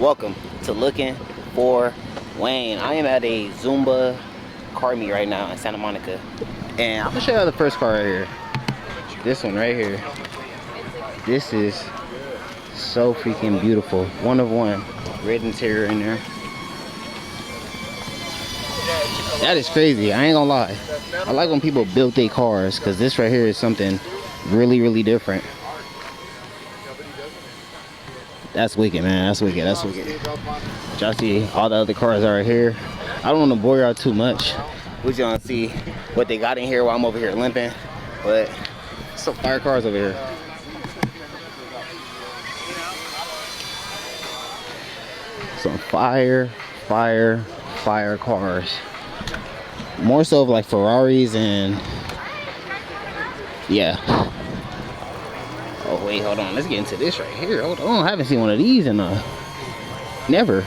Welcome to Looking for Wayne. I am at a Zumba car meet right now in Santa Monica. And I'm gonna show you the first car right here. This one right here. This is so freaking beautiful. One of one. Red interior in there. That is crazy. I ain't gonna lie. I like when people build their cars because this right here is something really different. That's wicked, man. That's wicked. That's wicked. Y'all see all the other cars are right here. I don't want to bore y'all too much. We're just gonna see what they got in here while I'm over here limping. But some fire cars over here. Some fire cars. More so of like Ferraris and yeah. Oh wait, hold on. Let's get into this right here. Hold on, I haven't seen one of these in never.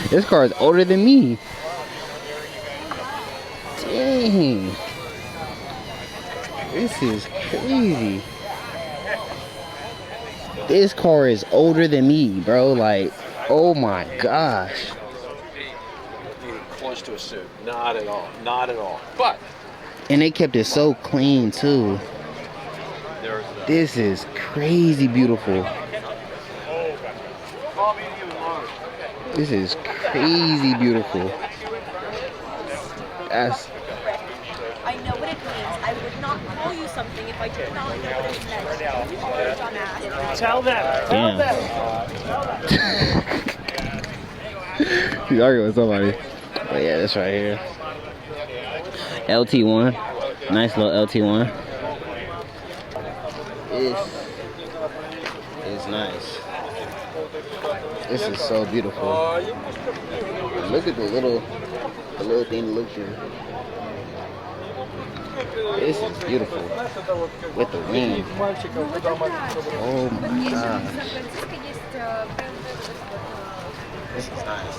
This car is older than me. Dang. This is crazy. This car is older than me, bro. Like, oh my gosh. Close to a suit. Not at all. Not at all. But. And they kept it so clean too. This is crazy beautiful. This is crazy beautiful. That's. I know what it means. I would not call you something if I did not know what it meant. You are a dumbass. Tell them. Damn. He's arguing with somebody. But yeah, this right here. LT1. Nice little LT1. This is nice. This is so beautiful. Look at the little thing to look through. This is beautiful. With the wings. Oh my gosh. This is nice.